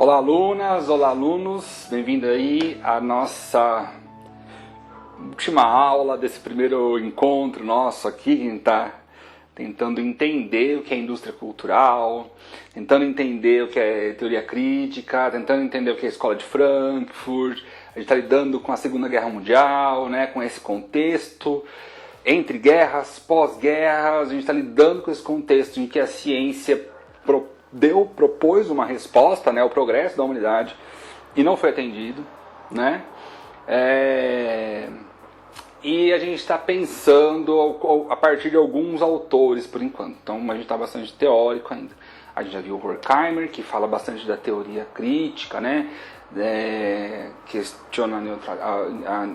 Olá alunas, olá alunos, bem-vindo aí à nossa última aula desse primeiro encontro nosso aqui. A gente está tentando entender o que é indústria cultural, tentando entender o que é teoria crítica, tentando entender o que é a Escola de Frankfurt. A gente está lidando com a Segunda Guerra Mundial, né, com esse contexto entre guerras, pós-guerras. A gente está lidando com esse contexto em que a ciência propôs uma resposta, né, ao progresso da humanidade e não foi atendido, né? E a gente está pensando a partir de alguns autores por enquanto, então a gente está bastante teórico ainda. A gente já viu o Horkheimer, que fala bastante da teoria crítica, né? Questiona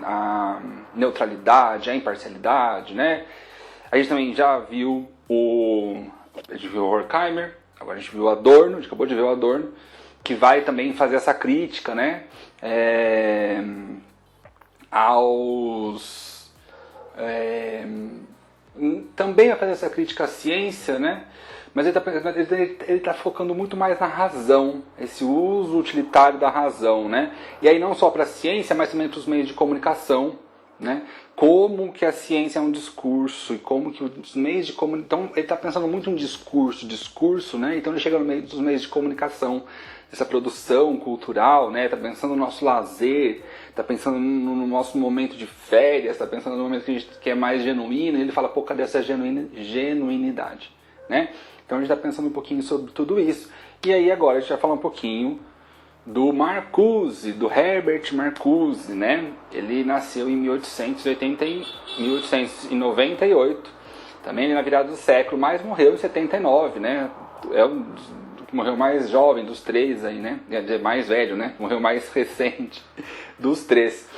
a neutralidade, a imparcialidade, né? A gente também já viu o Horkheimer. Agora a gente viu o Adorno, a gente acabou de ver o Adorno, que vai também fazer essa crítica, né, também vai fazer essa crítica à ciência, né, mas ele está focando muito mais na razão, esse uso utilitário da razão, né, e aí não só para a ciência, mas também para os meios de comunicação, né? Como que a ciência é um discurso e como que os meios de comunicação... Então ele está pensando muito em discurso, né? Então ele chega no meio dos meios de comunicação, dessa produção cultural, né? Está pensando no nosso lazer, está pensando no nosso momento de férias, está pensando no momento que é mais genuíno, e ele fala, pô, cadê essa genuinidade, né? Então a gente está pensando um pouquinho sobre tudo isso. E aí agora a gente vai falar um pouquinho do Marcuse, do Herbert Marcuse, né? Ele nasceu em 1898, também na virada do século, mas morreu em 79, né? É o que morreu mais jovem dos três aí, né? Mais velho, né? Morreu mais recente dos três.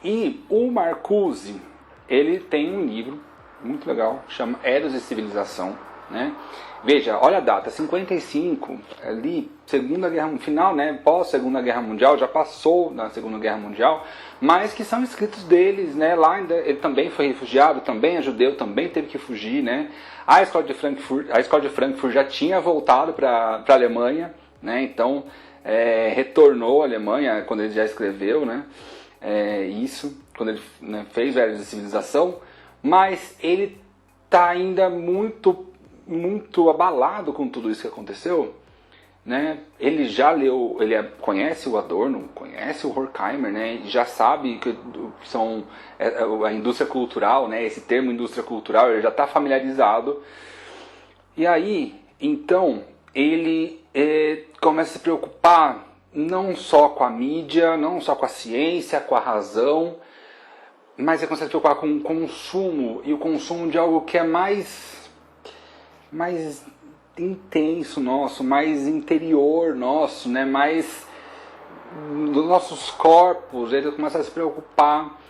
E o Marcuse, ele tem um livro muito legal, chama Eros e Civilização, né? Veja, olha a data, 55, ali, Segunda Guerra, final, né, pós-Segunda Guerra Mundial, já passou na Segunda Guerra Mundial, mas que são escritos deles, né, lá ainda, ele também foi refugiado, também é judeu, também teve que fugir, né, a Escola de Frankfurt já tinha voltado para a Alemanha, né, então retornou à Alemanha quando ele já escreveu, né, isso, quando ele, né, fez Eros e Civilização, mas ele está ainda muito abalado com tudo isso que aconteceu, né? Ele já leu, conhece o Adorno, conhece o Horkheimer, né? Já sabe que são a indústria cultural, né? Esse termo indústria cultural, ele já está familiarizado. E aí, então, ele começa a se preocupar não só com a mídia, não só com a ciência, com a razão, mas ele começa a se preocupar com o consumo, e o consumo de algo que é mais intenso nosso, mais interior nosso, né? Mais dos nossos corpos. Ele começa a se preocupar.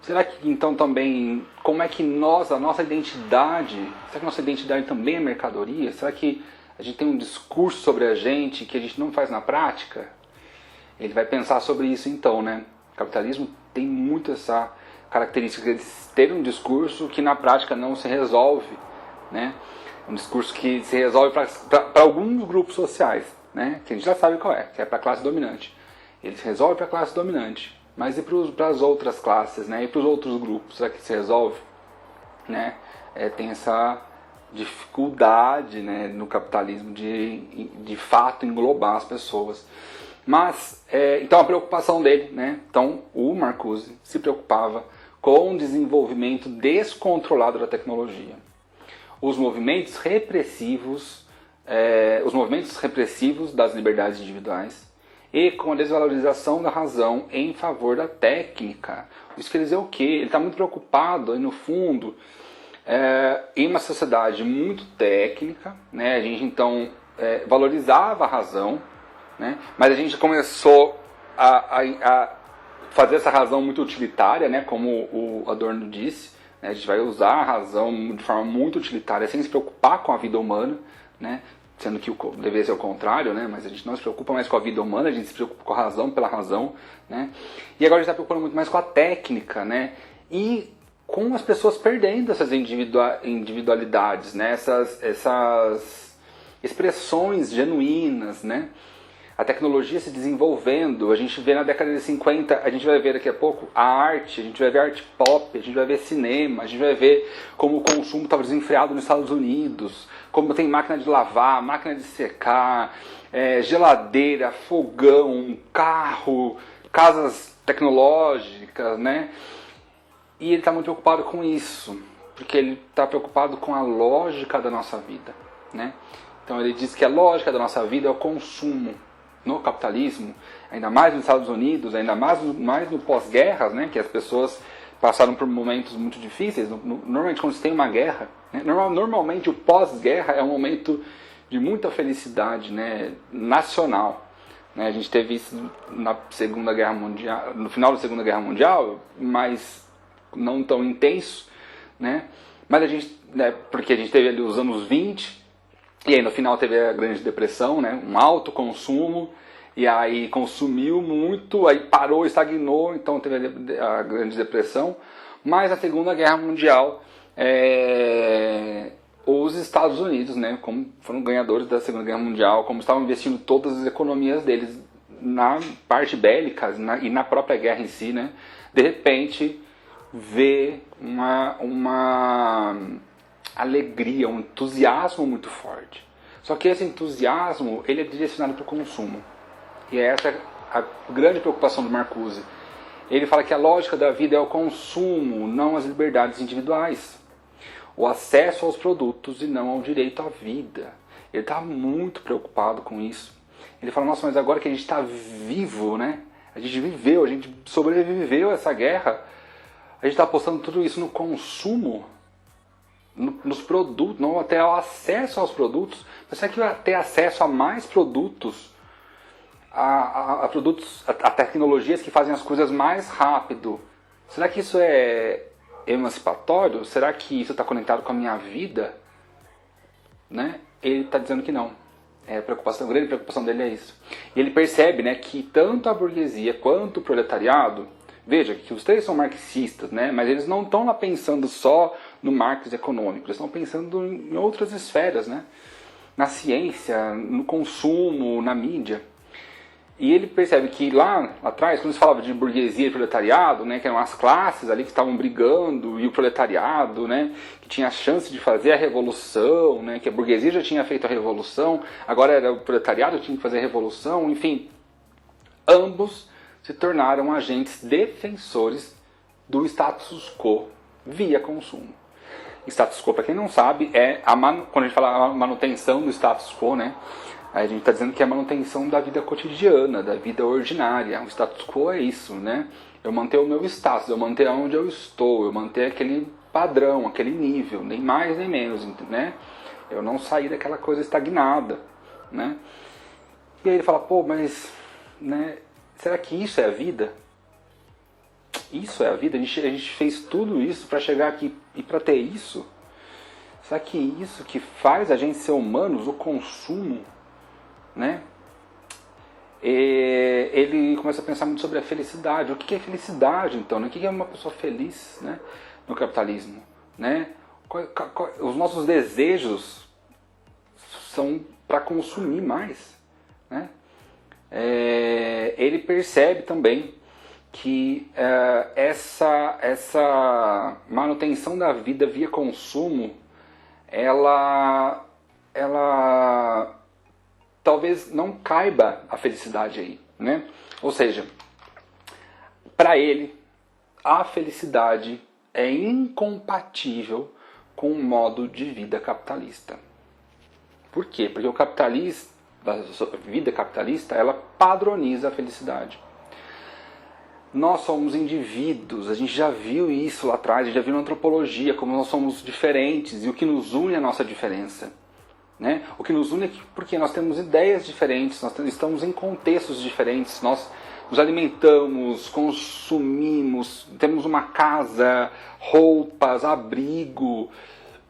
Será que então também, como é que a nossa identidade, será que nossa identidade também é mercadoria? Será que a gente tem um discurso sobre a gente que a gente não faz na prática? Ele vai pensar sobre isso então, né? O capitalismo tem muito essa característica de ter um discurso que na prática não se resolve, né? Um discurso que se resolve para alguns grupos sociais, né? Que a gente já sabe qual é, que é para a classe dominante. Ele se resolve para a classe dominante, mas e para as outras classes, né? E para os outros grupos, será que se resolve? Né? Tem essa dificuldade, né, no capitalismo de fato englobar as pessoas. Mas, então a preocupação dele, né? Então o Marcuse se preocupava com o desenvolvimento descontrolado da tecnologia. Os movimentos repressivos das liberdades individuais e com a desvalorização da razão em favor da técnica. Isso quer dizer o quê? Ele está muito preocupado, aí, no fundo, em uma sociedade muito técnica, né? A gente então valorizava a razão, né? Mas a gente começou a fazer essa razão muito utilitária, né? Como o Adorno disse. A gente vai usar a razão de forma muito utilitária, sem se preocupar com a vida humana, né? Sendo que deveria ser o contrário, né? Mas a gente não se preocupa mais com a vida humana, a gente se preocupa com a razão pela razão, né? E agora a gente está preocupando muito mais com a técnica, né? E com as pessoas perdendo essas individualidades, né? expressões genuínas, né? A tecnologia se desenvolvendo, a gente vê na década de 50, a gente vai ver daqui a pouco a arte, a gente vai ver arte pop, a gente vai ver cinema, a gente vai ver como o consumo estava desenfreado nos Estados Unidos, como tem máquina de lavar, máquina de secar, geladeira, fogão, carro, casas tecnológicas, né? E ele está muito preocupado com isso, porque ele está preocupado com a lógica da nossa vida, né? Então ele diz que a lógica da nossa vida é o consumo. No capitalismo, ainda mais nos Estados Unidos, ainda mais no pós-guerras, né, que as pessoas passaram por momentos muito difíceis. Normalmente quando se tem uma guerra, né, normalmente o pós-guerra é um momento de muita felicidade, né, nacional. Né, a gente teve isso na Segunda Guerra Mundial, no final da Segunda Guerra Mundial, mas não tão intenso, né, mas a gente, né, porque a gente teve ali os anos 20, e aí no final teve a Grande Depressão, né? Um alto consumo, e aí consumiu muito, aí parou, estagnou, então teve a Grande Depressão. Mas a Segunda Guerra Mundial, os Estados Unidos, né, como foram ganhadores da Segunda Guerra Mundial, como estavam investindo todas as economias deles na parte bélica e na própria guerra em si, né? De repente vê uma alegria, um entusiasmo muito forte. Só que esse entusiasmo, ele é direcionado para o consumo. E essa é a grande preocupação do Marcuse. Ele fala que a lógica da vida é o consumo, não as liberdades individuais. O acesso aos produtos e não ao direito à vida. Ele está muito preocupado com isso. Ele fala, nossa, mas agora que a gente está vivo, né? A gente viveu, a gente sobreviveu a essa guerra. A gente está apostando tudo isso no consumo, nos produtos, não até ao acesso aos produtos. Mas será que vai ter acesso a mais produtos, a tecnologias que fazem as coisas mais rápido? Será que isso é emancipatório? Será que isso está conectado com a minha vida? Né? Ele está dizendo que não. A grande preocupação dele é isso. E ele percebe, né, que tanto a burguesia quanto o proletariado, veja que os três são marxistas, né, mas eles não estão lá pensando só no Marx econômico, eles estão pensando em outras esferas, né? Na ciência, no consumo, na mídia. E ele percebe que lá atrás, quando se falava de burguesia e proletariado, né, que eram as classes ali que estavam brigando, e o proletariado, né, que tinha a chance de fazer a revolução, né, que a burguesia já tinha feito a revolução, agora era o proletariado que tinha que fazer a revolução, enfim. Ambos se tornaram agentes defensores do status quo via consumo. Status quo, para quem não sabe, quando a gente fala a manutenção do status quo, né, a gente está dizendo que é a manutenção da vida cotidiana, da vida ordinária. O status quo é isso, né? Eu manter o meu status, eu manter onde eu estou, eu manter aquele padrão, aquele nível, nem mais nem menos, né? Eu não sair daquela coisa estagnada, né? E aí ele fala, pô, mas, né, será que isso é a vida? Isso é a vida? A gente fez tudo isso para chegar aqui e para ter isso? Será que isso que faz a gente ser humanos, o consumo, né? Ele começa a pensar muito sobre a felicidade. O que é felicidade, então? O que é uma pessoa feliz, né, no capitalismo? Né? Os nossos desejos são para consumir mais, né? Ele percebe também que essa manutenção da vida via consumo, ela talvez não caiba a felicidade aí, né? Ou seja, para ele, a felicidade é incompatível com o modo de vida capitalista. Por quê? Porque o capitalista, a vida capitalista, ela padroniza a felicidade. Nós somos indivíduos, a gente já viu isso lá atrás, a gente já viu na antropologia, como nós somos diferentes e o que nos une é a nossa diferença. Né? O que nos une é porque nós temos ideias diferentes, nós estamos em contextos diferentes, nós nos alimentamos, consumimos, temos uma casa, roupas, abrigo,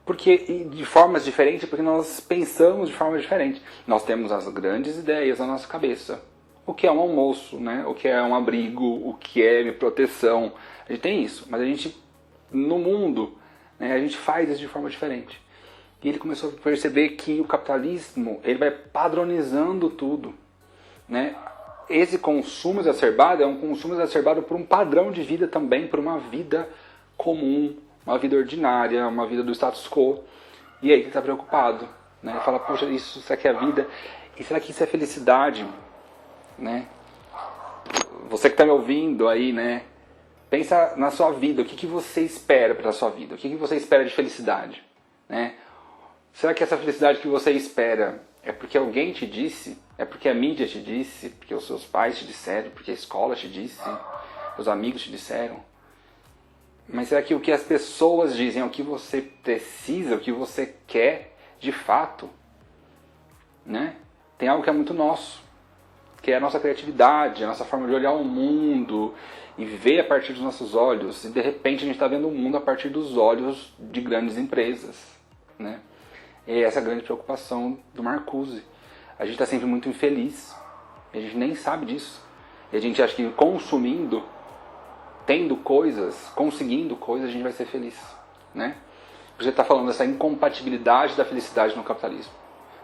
porque de formas diferentes, porque nós pensamos de forma diferente. Nós temos as grandes ideias na nossa cabeça. O que é um almoço, né? O que é um abrigo, o que é proteção. A gente tem isso, mas a gente, no mundo, né, a gente faz isso de forma diferente. E ele começou a perceber que o capitalismo ele vai padronizando tudo, né? Esse consumo exacerbado é um consumo exacerbado por um padrão de vida também, por uma vida comum, uma vida ordinária, uma vida do status quo. E aí ele está preocupado, né? Ele fala, poxa, isso será que é a vida? E será que isso é felicidade? Né? Você que está me ouvindo aí, né? Pensa na sua vida, o que você espera para a sua vida? O que você espera de felicidade? Né? Será que essa felicidade que você espera é porque alguém te disse? É porque a mídia te disse? Porque os seus pais te disseram? Porque a escola te disse? Os amigos te disseram? Mas será que o que as pessoas dizem é o que você precisa, o que você quer de fato? Né? Tem algo que é muito nosso, que é a nossa criatividade, a nossa forma de olhar o mundo e ver a partir dos nossos olhos. E de repente a gente está vendo o mundo a partir dos olhos de grandes empresas. Né? E essa é a grande preocupação do Marcuse. A gente está sempre muito infeliz, a gente nem sabe disso. E a gente acha que consumindo, tendo coisas, conseguindo coisas, a gente vai ser feliz. Né? Você está falando dessa incompatibilidade da felicidade no capitalismo.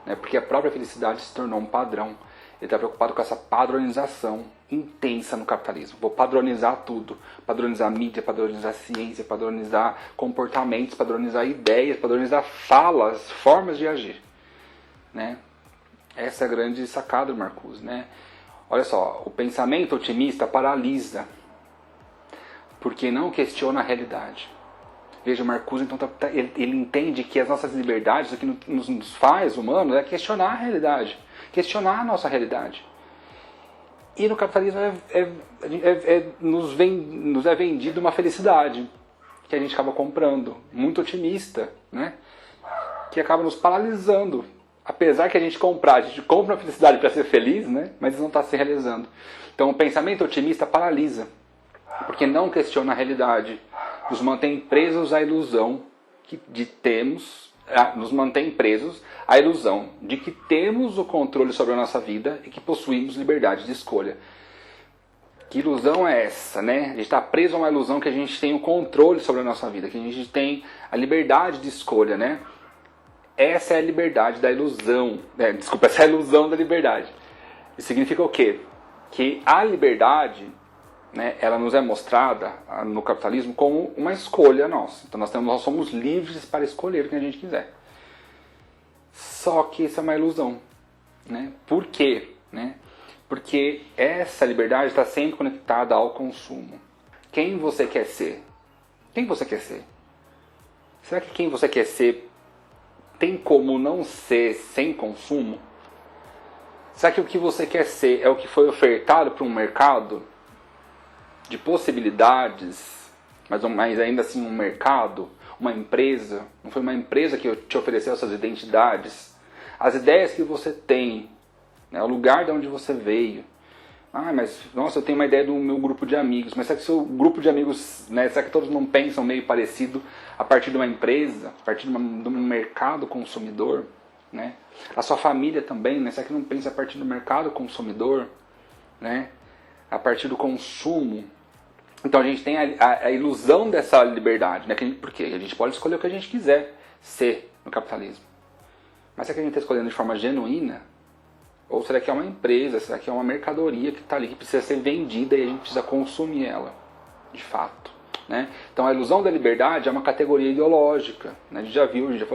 Né? Porque a própria felicidade se tornou um padrão. Ele está preocupado com essa padronização intensa no capitalismo. Vou padronizar tudo. Padronizar a mídia, padronizar a ciência, padronizar comportamentos, padronizar ideias, padronizar falas, formas de agir. Né? Essa é a grande sacada do Marcuse. Né? Olha só, o pensamento otimista paralisa, porque não questiona a realidade. Veja, o Marcuse então, ele entende que as nossas liberdades, o que nos faz humanos, é questionar a realidade. Questionar a nossa realidade. E no capitalismo nos é vendido uma felicidade que a gente acaba comprando, muito otimista, né? Que acaba nos paralisando. Apesar que a gente compra uma felicidade para ser feliz, né? Mas não está se realizando. Então o pensamento otimista paralisa, porque não questiona a realidade, nos mantém presos à ilusão nos mantém presos à ilusão de que temos o controle sobre a nossa vida e que possuímos liberdade de escolha. Que ilusão é essa, né? A gente está preso a uma ilusão que a gente tem o controle sobre a nossa vida, que a gente tem a liberdade de escolha, né? Essa é a liberdade da ilusão. Essa é a ilusão da liberdade. Isso significa o quê? Que a liberdade, né, ela nos é mostrada no capitalismo como uma escolha nossa. Então nós somos livres para escolher o que a gente quiser. Só que isso é uma ilusão. Né? Por quê? Né? Porque essa liberdade está sempre conectada ao consumo. Quem você quer ser? Quem você quer ser? Será que quem você quer ser tem como não ser sem consumo? Será que o que você quer ser é o que foi ofertado para um mercado de possibilidades, mas ainda assim um mercado, uma empresa? Não foi uma empresa que te ofereceu essas identidades? As ideias que você tem, né, o lugar de onde você veio. Mas nossa, eu tenho uma ideia do meu grupo de amigos, mas será que seu grupo de amigos, né, será que todos não pensam meio parecido a partir de uma empresa, a partir de um mercado consumidor? Né? A sua família também, né? Será que não pensa a partir do mercado consumidor? Né? A partir do consumo? Então a gente tem a ilusão dessa liberdade, né? Porque a gente pode escolher o que a gente quiser ser no capitalismo. Mas será que a gente está escolhendo de forma genuína? Ou será que é uma empresa, será que é uma mercadoria que está ali, que precisa ser vendida e a gente precisa consumir ela, de fato? Né? Então a ilusão da liberdade é uma categoria ideológica. Né? A gente já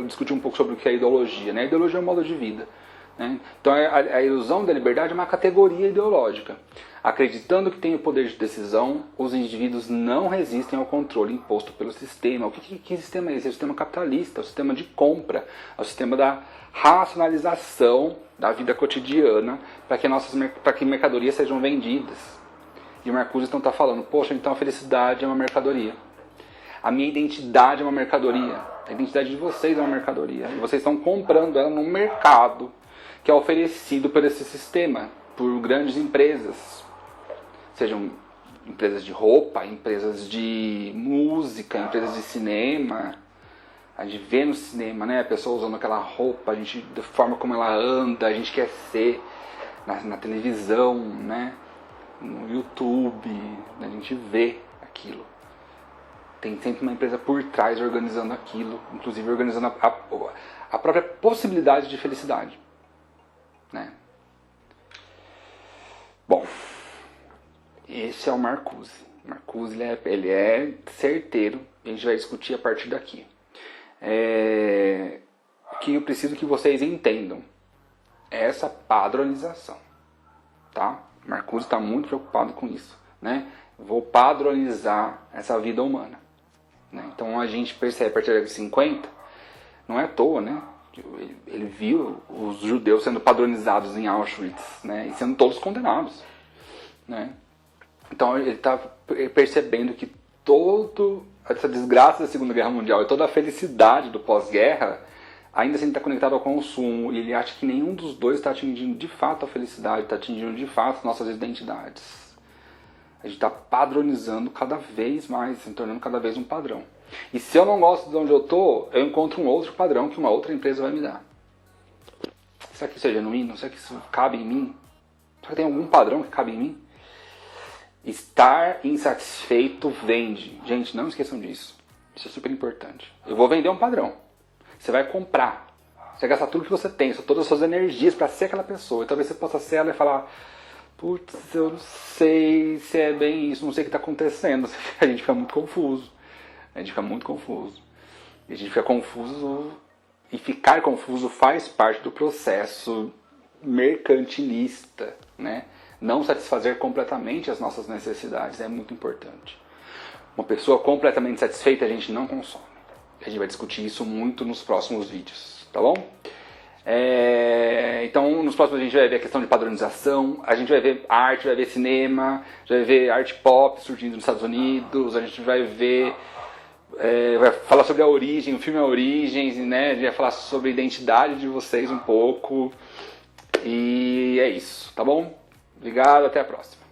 discutiu um pouco sobre o que é ideologia. Né? A ideologia é um modo de vida. Né? Então a ilusão da liberdade é uma categoria ideológica. Acreditando que tem o poder de decisão, os indivíduos não resistem ao controle imposto pelo sistema. Que sistema é esse? É o sistema capitalista, é o sistema de compra, é o sistema da racionalização da vida cotidiana para que mercadorias sejam vendidas. E o Marcuse então está falando, poxa, então a felicidade é uma mercadoria. A minha identidade é uma mercadoria. A identidade de vocês é uma mercadoria. E vocês estão comprando ela num mercado que é oferecido por esse sistema, por grandes empresas. Sejam empresas de roupa, empresas de música, empresas de cinema. A gente vê no cinema, né, a pessoa usando aquela roupa, a gente, da forma como ela anda, a gente quer ser na televisão, né, no YouTube, a gente vê aquilo. Tem sempre uma empresa por trás organizando aquilo, inclusive organizando a própria possibilidade de felicidade, né? Bom, esse é o Marcuse. Marcuse ele é certeiro, a gente vai discutir a partir daqui. O que eu preciso que vocês entendam é essa padronização, tá? Marcuse está muito preocupado com isso, né? Vou padronizar essa vida humana, né? Então a gente percebe a partir de 50, não é à toa, né? Ele viu os judeus sendo padronizados em Auschwitz, né? E sendo todos condenados, né? Então ele está percebendo que toda essa desgraça da Segunda Guerra Mundial e toda a felicidade do pós-guerra ainda assim está conectado ao consumo, e ele acha que nenhum dos dois está atingindo de fato a felicidade, está atingindo de fato nossas identidades. A gente está padronizando cada vez mais, se tornando cada vez um padrão. E se eu não gosto de onde eu estou, eu encontro um outro padrão que uma outra empresa vai me dar. Será que isso é genuíno? Será que isso cabe em mim? Será que tem algum padrão que cabe em mim? Estar insatisfeito vende. Gente, não esqueçam disso. Isso é super importante. Eu vou vender um padrão. Você vai comprar. Você vai gastar tudo que você tem, todas as suas energias para ser aquela pessoa. E talvez você possa ser ela e falar: putz, eu não sei se é bem isso, não sei o que está acontecendo. A gente fica muito confuso. A gente fica muito confuso. E a gente fica confuso. E ficar confuso faz parte do processo mercantilista, né? Não satisfazer completamente as nossas necessidades é muito importante. Uma pessoa completamente satisfeita a gente não consome. A gente vai discutir isso muito nos próximos vídeos, tá bom? Então, nos próximos a gente vai ver a questão de padronização, a gente vai ver arte, vai ver cinema, vai ver arte pop surgindo nos Estados Unidos, a gente vai ver, vai falar sobre a origem, o filme A Origem, né? A gente vai falar sobre a identidade de vocês um pouco, e é isso, tá bom? Obrigado, até a próxima.